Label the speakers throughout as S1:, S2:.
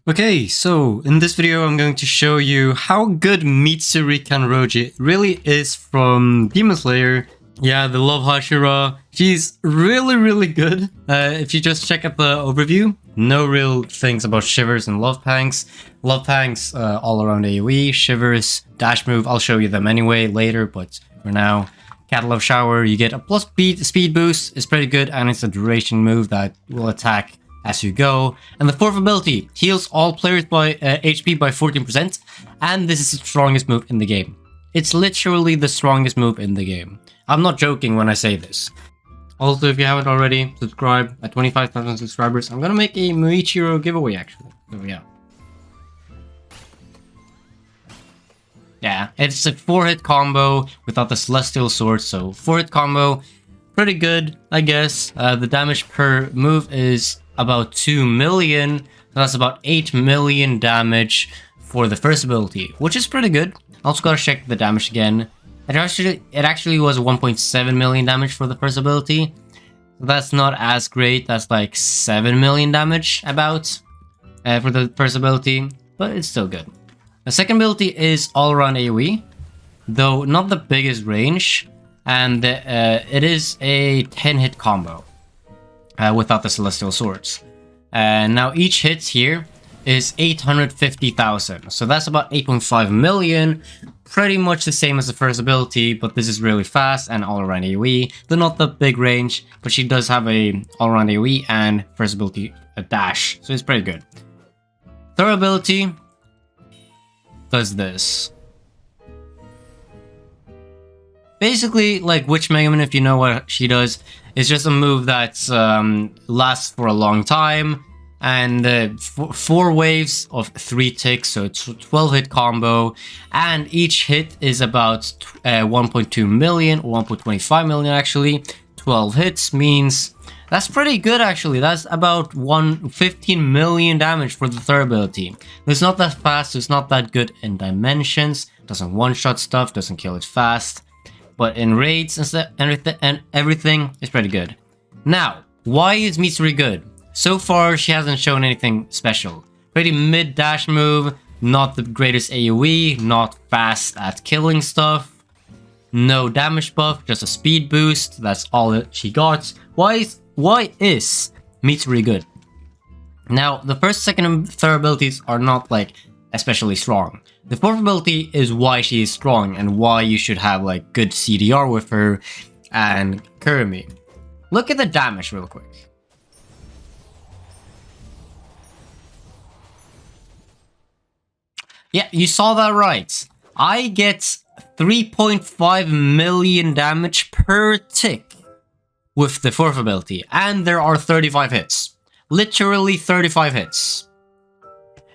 S1: Okay, so in this video I'm going to show you how good Mitsuri Kanroji really is from Demon Slayer. Yeah, the Love Hashira. She's really good. If you just check out the overview, no real things about Shivers and Love Pangs. Love Pangs all around AoE, Shivers, dash move, I'll show you them anyway later, but for now, Catalog Shower, you get a plus speed boost, it's pretty good, and it's a duration move that will attack as you go. And the fourth ability heals all players by HP by 14%, and this is the strongest move in the game. It's literally the strongest move in the game. I'm not joking when I say this. Also, if you haven't already, subscribe. At 25,000 subscribers, I'm gonna make a Muichiro giveaway actually. So yeah. Yeah, it's a 4-hit combo without the Celestial Sword, so 4-hit combo, pretty good, I guess. The damage per move is about 2 million, so that's about 8 million damage for the first ability, which is pretty good. Also gotta check the damage again. It actually was 1.7 million damage for the first ability. So that's not as great, that's like 7 million damage about for the first ability, but it's still good. The second ability is all-around AoE, though not the biggest range, and it is a 10-hit combo without the Celestial Swords. Now each hit here is 850,000, so that's about 8.5 million, pretty much the same as the first ability, but this is really fast and all-around AoE. They're not the big range, but she does have a all-around AoE and first ability a dash, so it's pretty good. Third ability does this. Basically, like Witch Megaman, if you know what she does, it's just a move that lasts for a long time, and 4 waves of 3 ticks, so it's a 12-hit combo, and each hit is about 1.2 million, or 1.25 million actually. 12 hits means that's pretty good actually. That's about 15 million damage for the third ability. It's not that fast, it's not that good in dimensions, doesn't one-shot stuff, doesn't kill it fast, but in raids and everything is pretty good. Now, why is Mitsuri good? So far, she hasn't shown anything special. Pretty mid-dash move, not the greatest AoE, not fast at killing stuff, no damage buff, just a speed boost, that's all that she got. Why is Mitsuri good? Now, the first, second, and third abilities are not like especially strong. The fourth ability is why she is strong and why you should have like good CDR with her and Kurumi. Look at the damage real quick. Yeah, you saw that right. I get 3.5 million damage per tick with the fourth ability, and there are 35 hits. Literally 35 hits.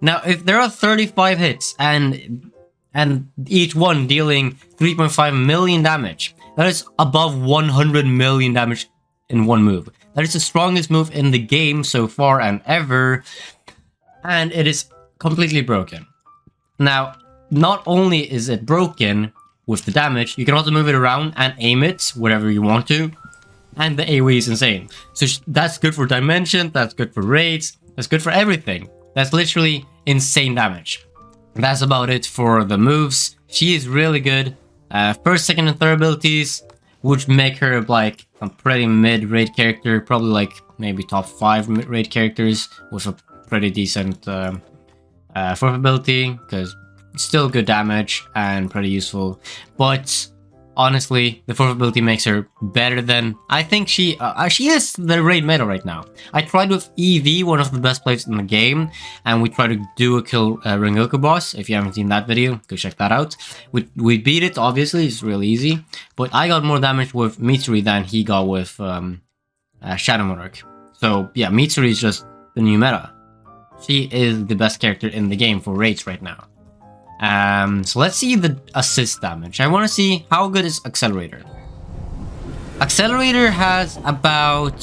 S1: Now, if there are 35 hits and each one dealing 3.5 million damage, that is above 100 million damage in one move. That is the strongest move in the game so far and ever, and it is completely broken. Now, not only is it broken with the damage, you can also move it around and aim it wherever you want to, and the AoE is insane. So that's good for dimension, that's good for raids, that's good for everything. That's literally insane damage. That's about it for the moves. She is really good. First, second, and third abilities would make her like a pretty mid-raid character, probably like maybe top 5 mid-raid characters with a pretty decent fourth ability, because still good damage and pretty useful. But honestly, the fourth ability makes her better than... I think she is the raid meta right now. I tried with EV, one of the best players in the game, and we tried to duo kill Rengoku boss. If you haven't seen that video, go check that out. We beat it, obviously, it's really easy. But I got more damage with Mitsuri than he got with Shadow Monarch. So yeah, Mitsuri is just the new meta. She is the best character in the game for raids right now. So let's see the assist damage. I want to see how good is Accelerator. Accelerator has about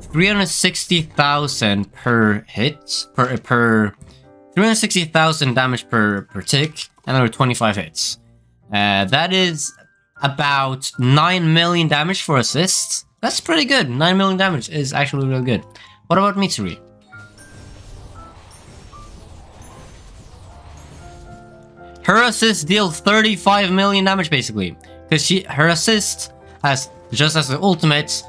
S1: 360,000 per hit, per 360,000 damage per tick, and there are 25 hits. That is about 9 million damage for assists. That's pretty good. 9 million damage is actually really good. What about Mitsuri? Her assist deals 35 million damage basically, because her assist has, just as the ultimate,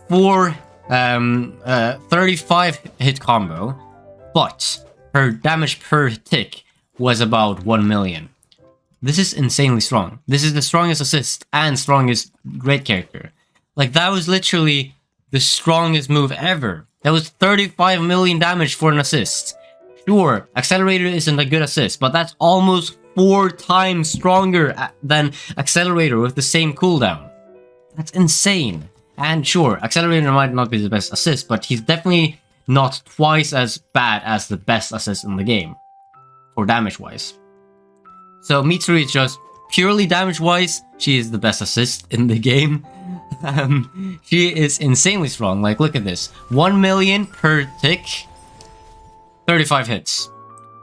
S1: 35 hit combo, but her damage per tick was about 1 million. This is insanely strong. This is the strongest assist and strongest great character. Like, that was literally the strongest move ever. That was 35 million damage for an assist. Sure, Accelerator isn't a good assist, but that's almost 4 times stronger than Accelerator with the same cooldown. That's insane. And sure, Accelerator might not be the best assist, but he's definitely not twice as bad as the best assist in the game, for damage-wise. So Mitsuri is just purely damage-wise, she is the best assist in the game. She is insanely strong. Like, look at this. 1 million per tick, 35 hits,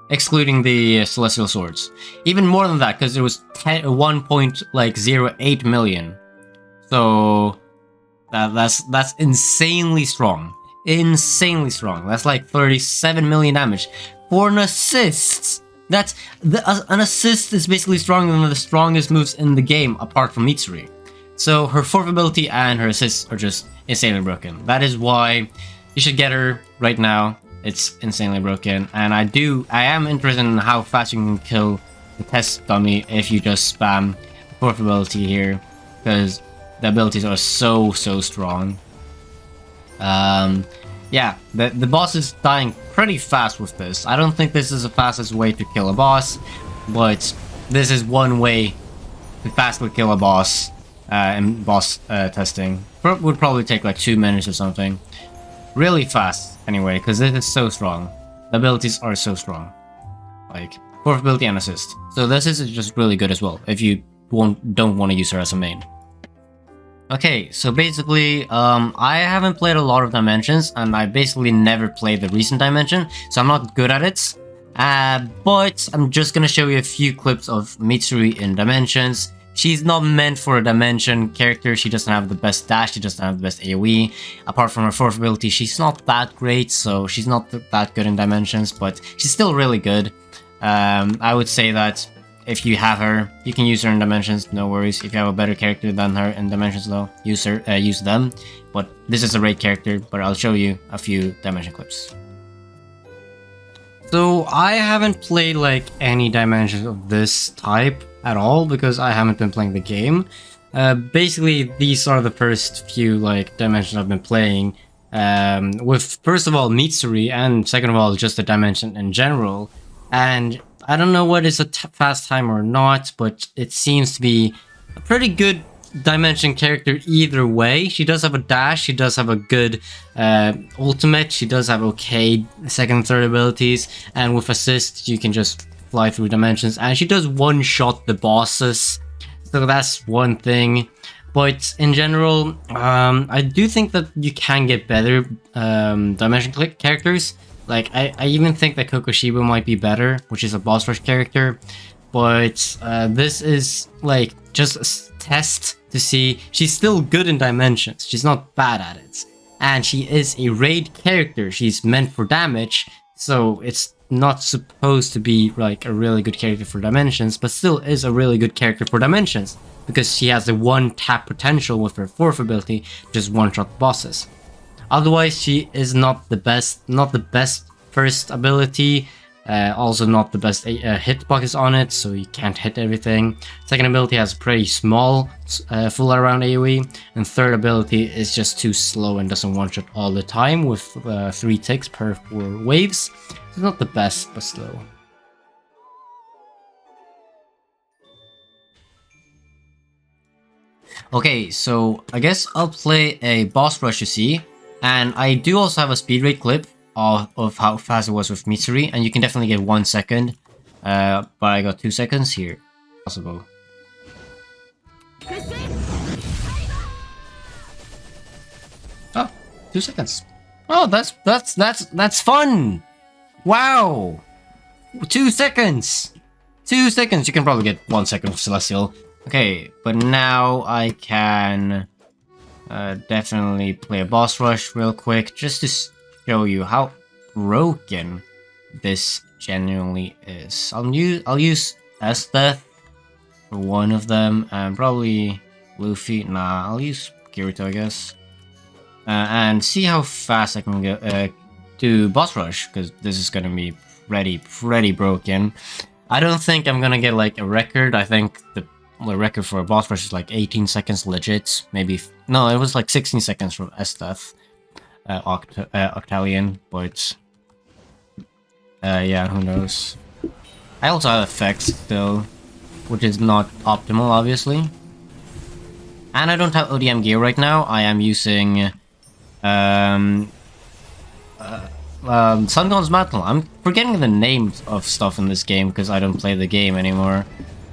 S1: excluding the Celestial Swords. Even more than that, because it was 1.08 million. So that's insanely strong. Insanely strong. That's like 37 million damage for an assist. That's an assist is basically stronger than the strongest moves in the game, apart from Mitsuri. So her fourth ability and her assists are just insanely broken. That is why you should get her right now. It's insanely broken, and I am interested in how fast you can kill the test dummy if you just spam the fourth ability here, because the abilities are so strong. Yeah, the boss is dying pretty fast with this. I don't think this is the fastest way to kill a boss, but this is one way to fastly kill a boss in boss testing. Would probably take like 2 minutes or something. Really fast, anyway, because it is so strong. The abilities are so strong. Like, fourth ability and assist. So this is just really good as well, if you don't want to use her as a main. Okay, so basically, I haven't played a lot of Dimensions, and I basically never played the recent Dimension, so I'm not good at it. But I'm just gonna show you a few clips of Mitsuri in Dimensions. She's not meant for a Dimension character. She doesn't have the best dash, she doesn't have the best AoE. Apart from her fourth ability, she's not that great, so she's not that good in Dimensions, but she's still really good. I would say that if you have her, you can use her in Dimensions, no worries. If you have a better character than her in Dimensions though, use them. But this is a raid character, but I'll show you a few Dimension clips. So I haven't played like any Dimensions of this type at all, because I haven't been playing the game. Basically, these are the first few like Dimensions I've been playing. With first of all Mitsuri, and second of all just the Dimension in general. And I don't know what is a fast time or not, but it seems to be a pretty good Dimension character either way. She does have a dash, she does have a good ultimate, she does have okay second and third abilities, and with assist you can just fly through dimensions, and she does one-shot the bosses, so that's one thing. But in general, I do think that you can get better Dimension characters. Like, I even think that Kokoshiba might be better, which is a boss rush character. But this is like just a test to see. She's still good in Dimensions. She's not bad at it. And she is a raid character. She's meant for damage. So it's not supposed to be like a really good character for Dimensions, but still is a really good character for Dimensions. Because she has the one-tap potential with her fourth ability, just one-shot bosses. Otherwise, she is not the best first ability, also not the best hitbox on it, so you can't hit everything. Second ability has pretty small full around AoE, and third ability is just too slow and doesn't one-shot all the time with 3 ticks per 4 waves. It's not the best, but slow. Okay, so I guess I'll play a boss rush, you see. And I do also have a speed rate clip of how fast it was with Mitsuri, and you can definitely get 1 second. But I got 2 seconds here. Possible. Oh, 2 seconds. Oh, that's fun. Wow. 2 seconds. 2 seconds. You can probably get 1 second of Celestial. Okay, but now I can definitely play a boss rush real quick, just to show you how broken this genuinely is. I'll use S-Death for one of them, and probably Luffy. Nah, I'll use Kirito, I guess. And see how fast I can do boss rush, because this is gonna be pretty broken. I don't think I'm gonna get like a record. I think the record for a boss rush is like 18 seconds legit. Maybe no, it was like 16 seconds from S-Death, Octalion, but yeah, who knows. I also have effects though, which is not optimal, obviously. And I don't have ODM gear right now. I am using Sungon's Mantle. I'm forgetting the names of stuff in this game because I don't play the game anymore.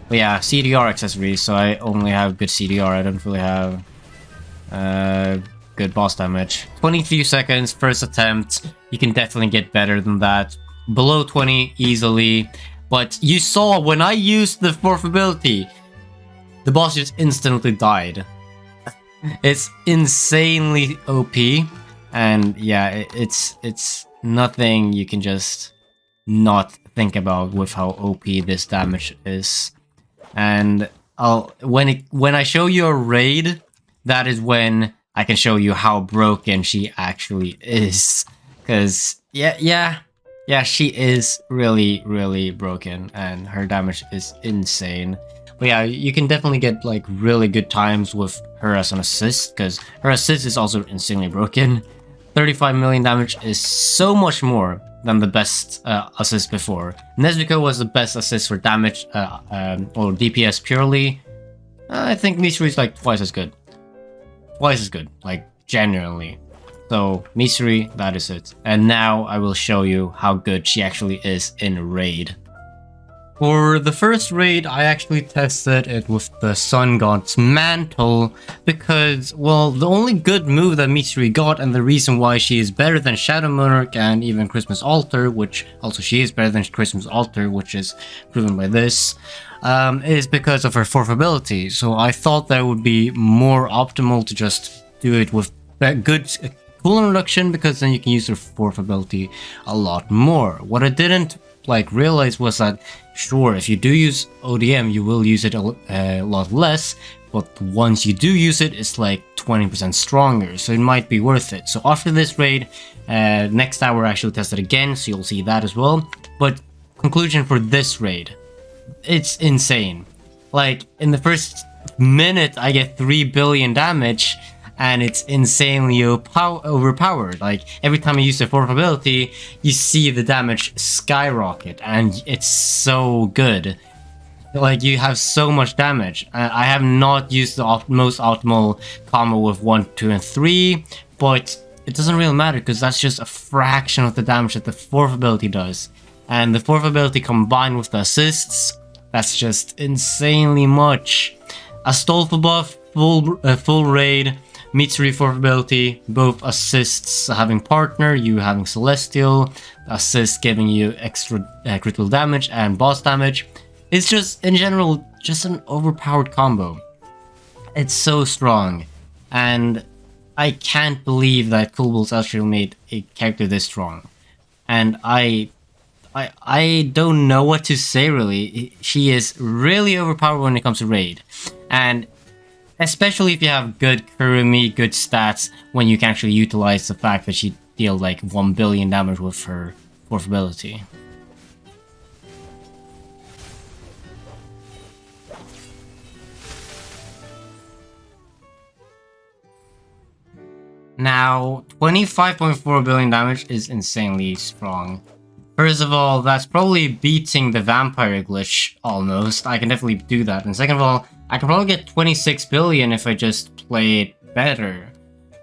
S1: But yeah, CDR accessories, so I only have good CDR. I don't really have good boss damage. 23 seconds, first attempt. You can definitely get better than that. Below 20 easily. But you saw when I used the fourth ability, the boss just instantly died. It's insanely OP. And yeah, it's nothing you can just not think about with how OP this damage is. And when I show you a raid, that is when I can show you how broken she actually is. Cause yeah, she is really broken, and her damage is insane. But yeah, you can definitely get like really good times with her as an assist, because her assist is also insanely broken. 35 million damage is so much more than the best assist before. Nezuko was the best assist for damage or DPS purely. I think Mitsuri is like twice as good. Twice as good, like genuinely. So Mitsuri, that is it. And now I will show you how good she actually is in raid. For the first raid, I actually tested it with the Sun God's Mantle because, well, the only good move that Mitsuri got, and the reason why she is better than Shadow Monarch and even Christmas Altar, which also she is better than Christmas Altar, which is proven by this, is because of her fourth ability. So I thought that it would be more optimal to just do it with good cooldown reduction, because then you can use her fourth ability a lot more. What I didn't realize was that, sure, if you do use ODM, you will use it a lot less, but once you do use it, it's like 20% stronger, so it might be worth it. So after this raid, next hour I actually test it again, so you'll see that as well. But conclusion for this raid, it's insane. Like, in the first minute, I get 3 billion damage, and it's insanely overpowered. Like, every time you use the fourth ability, you see the damage skyrocket, and it's so good. Like, you have so much damage. I have not used the most optimal combo with 1, 2, and 3, but it doesn't really matter, because that's just a fraction of the damage that the fourth ability does. And the fourth ability combined with the assists, that's just insanely much. Astolfo buff, full raid, Mitsuri fourth ability, both assists having partner, you having celestial, assist giving you extra critical damage and boss damage. It's just, in general, just an overpowered combo. It's so strong, and I can't believe that Coolballs actually made a character this strong. And I don't know what to say, really. She is really overpowered when it comes to raid, and especially if you have good Kurumi, good stats, when you can actually utilize the fact that she deals like 1 billion damage with her fourth ability. Now, 25.4 billion damage is insanely strong. First of all, that's probably beating the vampire glitch almost. I can definitely do that. And second of all, I can probably get 26 billion if I just play it better.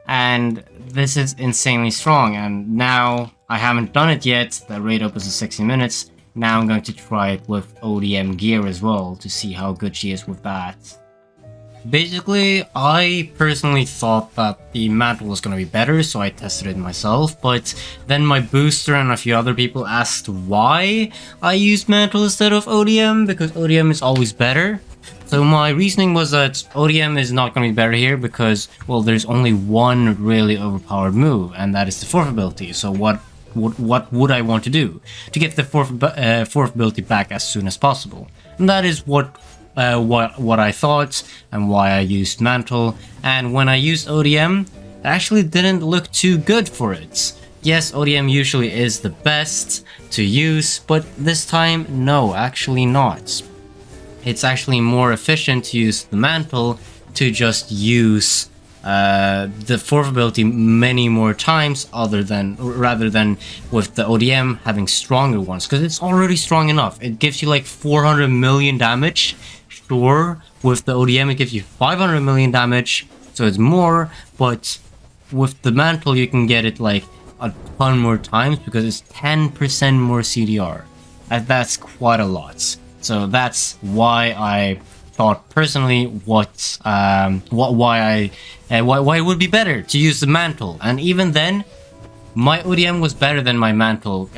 S1: And this is insanely strong. And now I haven't done it yet. The raid opens in 60 minutes. Now I'm going to try it with ODM gear as well to see how good she is with that. Basically, I personally thought that the Mantle was going to be better, so I tested it myself, but then my booster and a few other people asked why I used Mantle instead of ODM, because ODM is always better. So my reasoning was that ODM is not going to be better here because, well, there's only one really overpowered move, and that is the fourth ability. So what what would I want to do to get the fourth ability back as soon as possible. And that is what I thought and why I used Mantle. And when I used ODM, it actually didn't look too good for it. Yes, ODM usually is the best to use, but this time, no, actually not. It's actually more efficient to use the Mantle to just use the fourth ability many more times rather than with the ODM having stronger ones, because it's already strong enough. It gives you like 400 million damage. Sure, with the ODM it gives you 500 million damage, so it's more, but with the Mantle you can get it like a ton more times because it's 10% more CDR. And that's quite a lot. So that's why I thought personally why it would be better to use the Mantle. And even then, my ODM was better than my Mantle,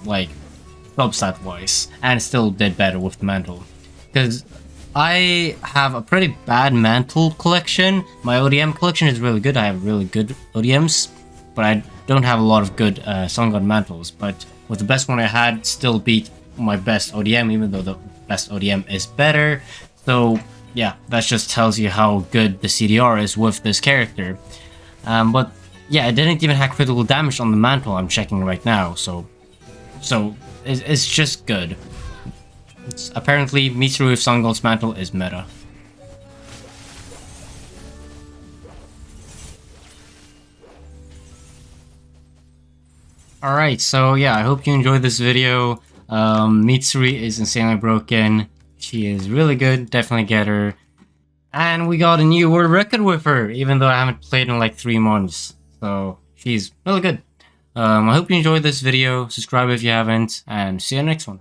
S1: like substat wise, and still did better with the Mantle, because I have a pretty bad Mantle collection. My ODM collection is really good. I have really good ODMs, but I don't have a lot of good Sun God Mantles. But with the best one I had, still beat my best ODM, even though the best ODM is better. So yeah, that just tells you how good the CDR is with this character. But yeah, it didn't even have critical damage on the Mantle. I'm checking right now, so it's just good. Apparently, Mitsuri with Sun God's Mantle is meta. Alright, so yeah, I hope you enjoyed this video. Mitsuri is insanely broken. She is really good, definitely get her. And we got a new world record with her, even though I haven't played in like 3 months. So, she's really good. I hope you enjoyed this video, subscribe if you haven't, and see you in the next one.